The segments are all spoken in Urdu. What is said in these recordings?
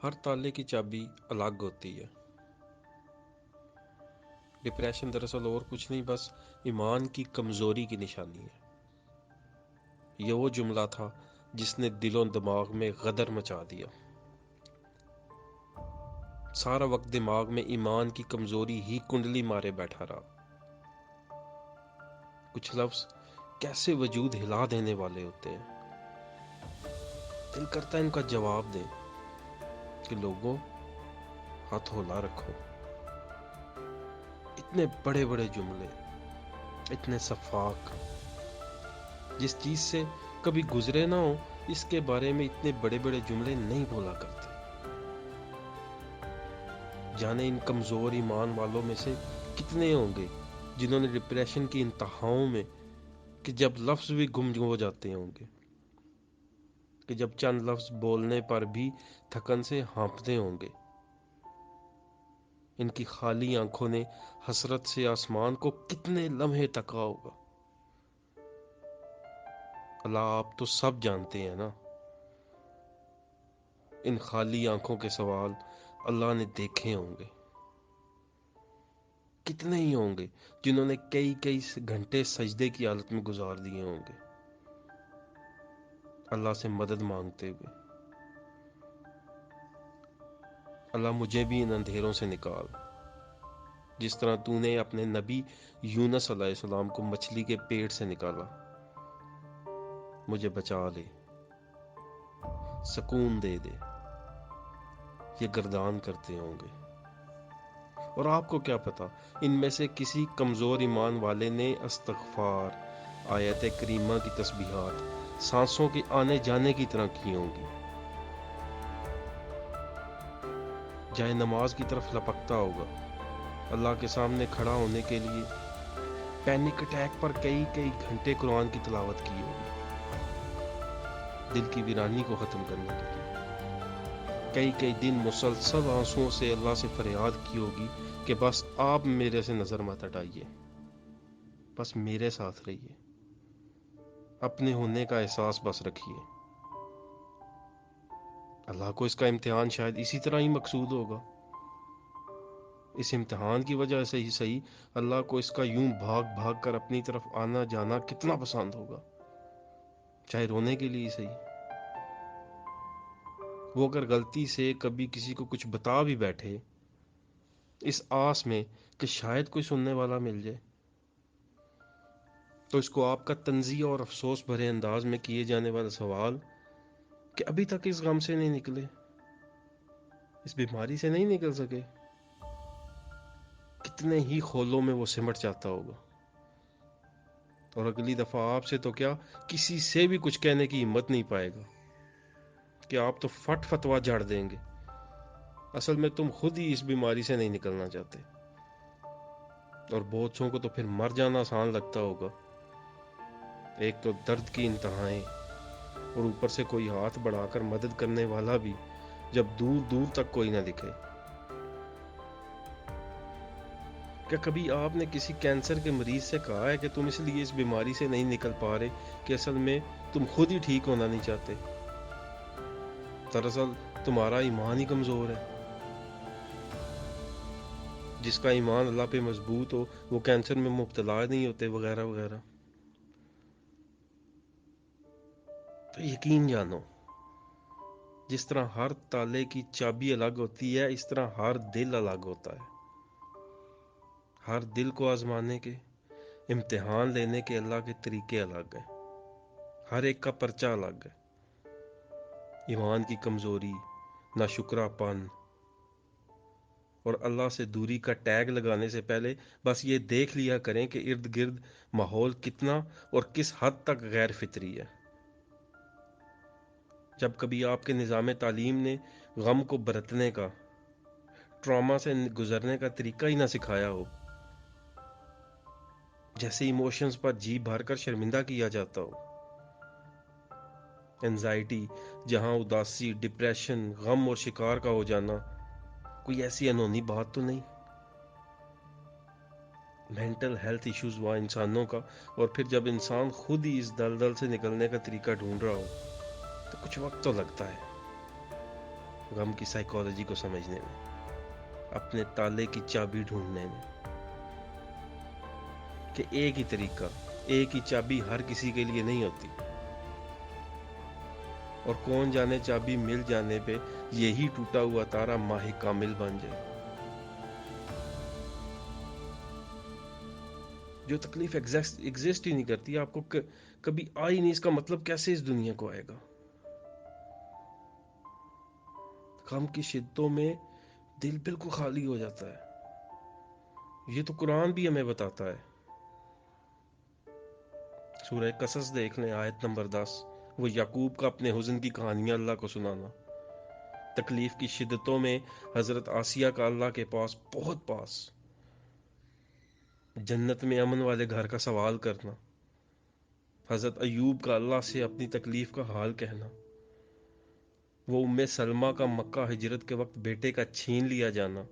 ہر تالے کی چابی الگ ہوتی ہے۔ ڈپریشن دراصل اور کچھ نہیں، بس ایمان کی کمزوری کی نشانی ہے۔ یہ وہ جملہ تھا جس نے دل و دماغ میں غدر مچا دیا۔ سارا وقت دماغ میں ایمان کی کمزوری ہی کنڈلی مارے بیٹھا رہا۔ کچھ لفظ کیسے وجود ہلا دینے والے ہوتے ہیں، دل کرتا ہے ان کا جواب دیں کہ لوگوں ہاتھ ہولا رکھو۔ اتنے بڑے بڑے جملے، اتنے شفاق، جس چیز سے کبھی گزرے نہ ہو اس کے بارے میں اتنے بڑے بڑے جملے نہیں بولا کرتے۔ جانے ان کمزور ایمان والوں میں سے کتنے ہوں گے جنہوں نے ڈپریشن کی انتہاؤں میں کہ جب لفظ بھی گم ہو جاتے ہوں گے، کہ جب چند لفظ بولنے پر بھی تھکن سے ہانپتے ہوں گے، ان کی خالی آنکھوں نے حسرت سے آسمان کو کتنے لمحے تکا ہوگا۔ اللہ آپ تو سب جانتے ہیں نا۔ ان خالی آنکھوں کے سوال اللہ نے دیکھے ہوں گے۔ کتنے ہی ہوں گے جنہوں نے کئی کئی گھنٹے سجدے کی حالت میں گزار دیے ہوں گے اللہ سے مدد مانگتے ہوئے۔ اللہ مجھے بھی ان اندھیروں سے نکال، جس طرح تو نے اپنے نبی یونس علیہ السلام کو مچھلی کے پیٹ سے نکالا۔ مجھے بچا لے، سکون دے دے۔ یہ گردان کرتے ہوں گے، اور آپ کو کیا پتا ان میں سے کسی کمزور ایمان والے نے استغفار، آیت کریمہ کی تسبیحات سانسوں کے آنے جانے کی طرح کی ہوں گی۔ جائے نماز کی طرف لپکتا ہوگا، اللہ کے سامنے کھڑا ہونے کے لیے پینک اٹیک پر کئی کئی گھنٹے قرآن کی تلاوت کی ہوگی، دل کی ویرانی کو ختم کرنے کے لیے کئی کئی دن مسلسل آنسوؤں سے اللہ سے فریاد کی ہوگی کہ بس آپ میرے سے نظر مت ہٹائیے، بس میرے ساتھ رہیے، اپنے ہونے کا احساس بس رکھیے۔ اللہ کو اس کا امتحان شاید اسی طرح ہی مقصود ہوگا۔ اس امتحان کی وجہ سے ہی صحیح اللہ کو اس کا یوں بھاگ بھاگ کر اپنی طرف آنا جانا کتنا پسند ہوگا، چاہے رونے کے لیے صحیح۔ وہ اگر غلطی سے کبھی کسی کو کچھ بتا بھی بیٹھے اس آس میں کہ شاید کوئی سننے والا مل جائے، تو اس کو آپ کا تنزیہ اور افسوس بھرے انداز میں کیے جانے والا سوال کہ ابھی تک اس غم سے نہیں نکلے، اس بیماری سے نہیں نکل سکے، کتنے ہی خولوں میں وہ سمٹ جاتا ہوگا، اور اگلی دفعہ آپ سے تو کیا کسی سے بھی کچھ کہنے کی ہمت نہیں پائے گا کہ آپ تو فٹ فتوا جھاڑ دیں گے، اصل میں تم خود ہی اس بیماری سے نہیں نکلنا چاہتے۔ اور بہت سو کو تو پھر مر جانا آسان لگتا ہوگا، ایک تو درد کی انتہائیں، اور اوپر سے کوئی ہاتھ بڑھا کر مدد کرنے والا بھی جب دور دور تک کوئی نہ دکھے۔ کیا کبھی آپ نے کسی کینسر کے مریض سے کہا ہے کہ تم اس لیے اس بیماری سے نہیں نکل پا رہے کہ اصل میں تم خود ہی ٹھیک ہونا نہیں چاہتے؟ دراصل تمہارا ایمان ہی کمزور ہے۔ جس کا ایمان اللہ پہ مضبوط ہو وہ کینسر میں مبتلا نہیں ہوتے، وغیرہ وغیرہ۔ تو یقین جانو، جس طرح ہر تالے کی چابی الگ ہوتی ہے اس طرح ہر دل الگ ہوتا ہے۔ ہر دل کو آزمانے کے، امتحان لینے کے اللہ کے طریقے الگ ہیں، ہر ایک کا پرچہ الگ ہے۔ ایمان کی کمزوری، ناشکرا پن اور اللہ سے دوری کا ٹیگ لگانے سے پہلے بس یہ دیکھ لیا کریں کہ ارد گرد ماحول کتنا اور کس حد تک غیر فطری ہے۔ جب کبھی آپ کے نظام تعلیم نے غم کو برتنے کا، ٹراما سے گزرنے کا طریقہ ہی نہ سکھایا ہو، جیسے ایموشنز پر جی بھر کر شرمندہ کیا جاتا ہو، اینزائٹی جہاں اداسی، ڈپریشن، غم اور شکار کا ہو جانا کوئی ایسی انہونی بات تو نہیں۔ مینٹل ہیلتھ ایشوز ہوا انسانوں کا، اور پھر جب انسان خود ہی اس دلدل سے نکلنے کا طریقہ ڈھونڈ رہا ہو تو کچھ وقت تو لگتا ہے۔ غم کی سائیکالوجی کو سمجھنے میں، اپنے تالے کی چابی ڈھونڈنے میں، کہ ایک ہی طریقہ، ایک ہی چابی ہر کسی کے لیے نہیں ہوتی، اور کون جانے چابی مل جانے پہ یہی ٹوٹا ہوا تارا ماہ کامل بن جائے۔ جو تکلیف ایگزسٹ ہی نہیں کرتی، آپ کو کبھی آئی نہیں، اس کا مطلب کیسے اس دنیا کو آئے گا؟ غم کی شدتوں میں دل بالکل خالی ہو جاتا ہے، یہ تو قرآن بھی ہمیں بتاتا ہے۔ سورہ قصص دیکھ لیں، آیت نمبر 10، وہ یعقوب کا اپنے حزن کی کہانیاں اللہ کو سنانا، تکلیف کی شدتوں میں حضرت آسیہ کا اللہ کے پاس، بہت پاس، جنت میں امن والے گھر کا سوال کرنا، حضرت ایوب کا اللہ سے اپنی تکلیف کا حال کہنا، وہ ام سلمہ کا مکہ ہجرت کے وقت بیٹے کا چھین لیا جانا،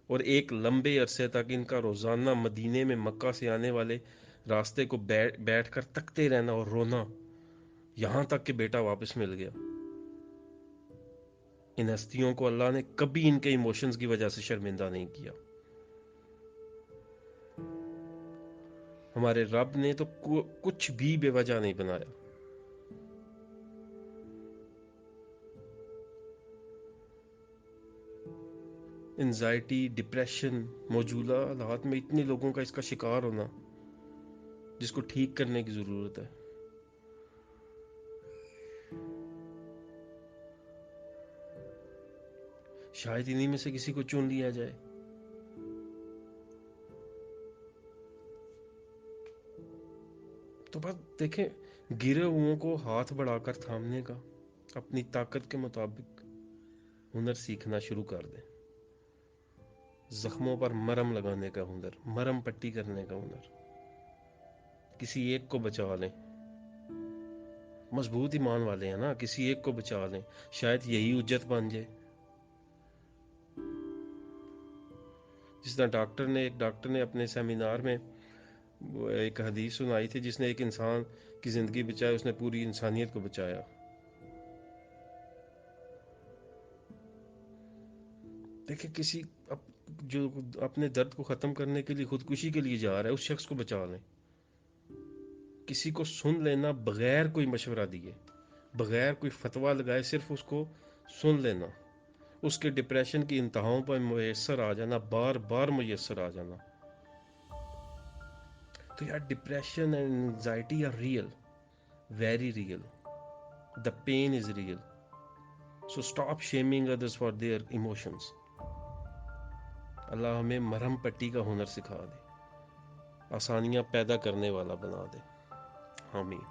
اور ایک لمبے عرصے تک ان کا روزانہ مدینے میں مکہ سے آنے والے راستے کو بیٹھ کر تکتے رہنا اور رونا، یہاں تک کہ بیٹا واپس مل گیا۔ ان ہستیوں کو اللہ نے کبھی ان کے ایموشنز کی وجہ سے شرمندہ نہیں کیا۔ ہمارے رب نے تو کچھ بھی بے وجہ نہیں بنایا۔ انزائٹی، ڈپریشن، موجودہ حالات میں اتنے لوگوں کا اس کا شکار ہونا، جس کو ٹھیک کرنے کی ضرورت ہے۔ شاید انہی میں سے کسی کو چن لیا جائے۔ تو بس دیکھیں، گرے ہوئوں کو ہاتھ بڑھا کر تھامنے کا، اپنی طاقت کے مطابق ہنر سیکھنا شروع کر دیں۔ زخموں پر مرم لگانے کا ہنر، مرم پٹی کرنے کا ہنر، کسی ایک کو بچا لیں۔ مضبوط ایمان والے ہیں نا، کسی ایک کو بچا لیں، شاید یہی حجت بن جائے۔ جس طرح ایک ڈاکٹر نے اپنے سیمینار میں ایک حدیث سنائی تھی، جس نے ایک انسان کی زندگی بچائی، اس نے پوری انسانیت کو بچایا۔ دیکھیں، کسی جو اپنے درد کو ختم کرنے کے لیے خودکشی کے لیے جا رہا ہے، اس شخص کو بچا لیں۔ کسی کو سن لینا بغیر کوئی مشورہ دیے، بغیر کوئی فتویٰ لگائے، صرف اس کو سن لینا، اس کے ڈپریشن کی انتہاؤں پر میسر آ جانا، بار بار میسر آ جانا۔ تو یار، depression and anxiety are real, very real, the pain is real, so stop shaming others for their emotions. Allah ہمیں مرہم پٹی کا ہنر سکھا دے، آسانیاں پیدا کرنے والا بنا دے، آمین۔